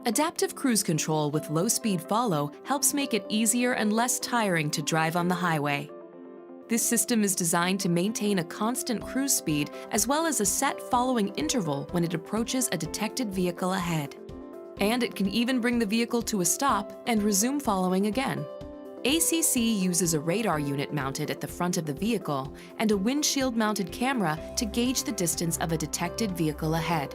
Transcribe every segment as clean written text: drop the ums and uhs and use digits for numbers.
Adaptive cruise control with low-speed follow helps make it easier and less tiring to drive on the highway. This system is designed to maintain a constant cruise speed as well as a set following interval when it approaches a detected vehicle ahead. And it can even bring the vehicle to a stop and resume following again. ACC uses a radar unit mounted at the front of the vehicle and a windshield-mounted camera to gauge the distance of a detected vehicle ahead.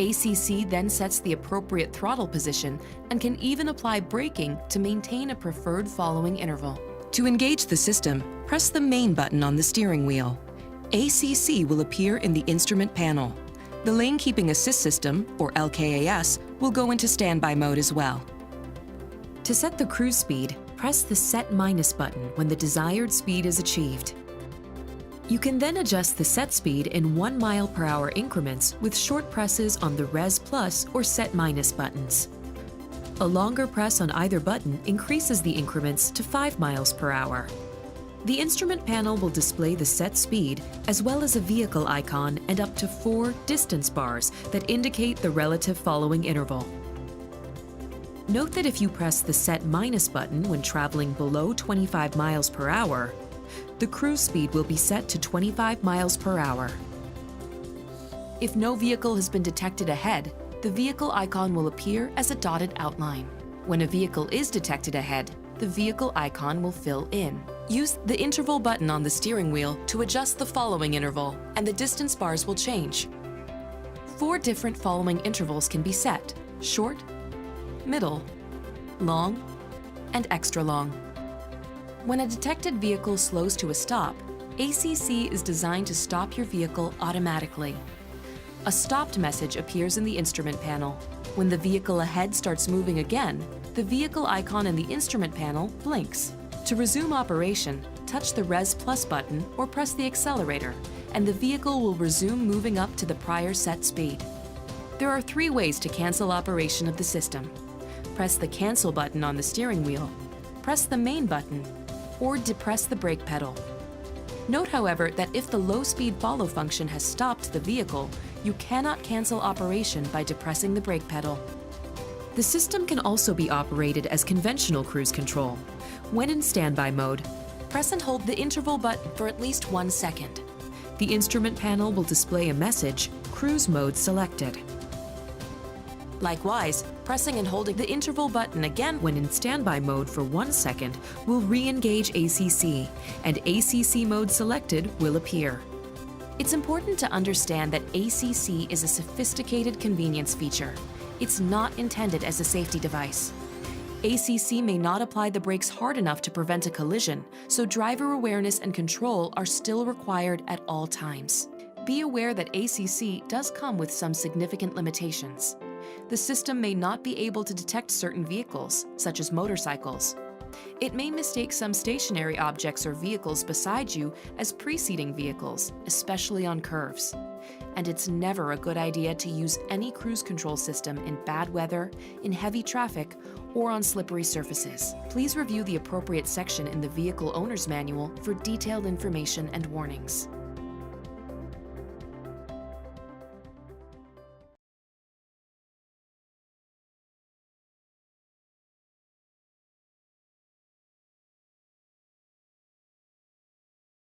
ACC then sets the appropriate throttle position and can even apply braking to maintain a preferred following interval. To engage the system, press the main button on the steering wheel. ACC will appear in the instrument panel. The Lane Keeping Assist System, or LKAS, will go into standby mode as well. To set the cruise speed, press the Set Minus button when the desired speed is achieved. You can then adjust the set speed in 1 mile/hour increments with short presses on the Res Plus or Set Minus buttons. A longer press on either button increases the increments to 5 miles/hour. The instrument panel will display the set speed as well as a vehicle icon and up to 4 distance bars that indicate the relative following interval. Note that if you press the Set Minus button when traveling below 25 miles/hour, the cruise speed will be set to 25 miles/hour. If no vehicle has been detected ahead, the vehicle icon will appear as a dotted outline. When a vehicle is detected ahead, the vehicle icon will fill in. Use the interval button on the steering wheel to adjust the following interval, and the distance bars will change. 4 different following intervals can be set: short, middle, long, and extra long. When a detected vehicle slows to a stop, ACC is designed to stop your vehicle automatically. A stopped message appears in the instrument panel. When the vehicle ahead starts moving again, the vehicle icon in the instrument panel blinks. To resume operation, touch the Res Plus button or press the accelerator, and the vehicle will resume moving up to the prior set speed. There are 3 ways to cancel operation of the system. Press the Cancel button on the steering wheel, press the main button, or depress the brake pedal. Note, however, that if the low-speed follow function has stopped the vehicle, you cannot cancel operation by depressing the brake pedal. The system can also be operated as conventional cruise control. When in standby mode, press and hold the interval button for at least 1 second. The instrument panel will display a message, Cruise Mode Selected. Likewise, pressing and holding the interval button again when in standby mode for 1 second will re-engage ACC, and ACC mode selected will appear. It's important to understand that ACC is a sophisticated convenience feature. It's not intended as a safety device. ACC may not apply the brakes hard enough to prevent a collision, so driver awareness and control are still required at all times. Be aware that ACC does come with some significant limitations. The system may not be able to detect certain vehicles, such as motorcycles. It may mistake some stationary objects or vehicles beside you as preceding vehicles, especially on curves. And it's never a good idea to use any cruise control system in bad weather, in heavy traffic, or on slippery surfaces. Please review the appropriate section in the Vehicle Owner's Manual for detailed information and warnings.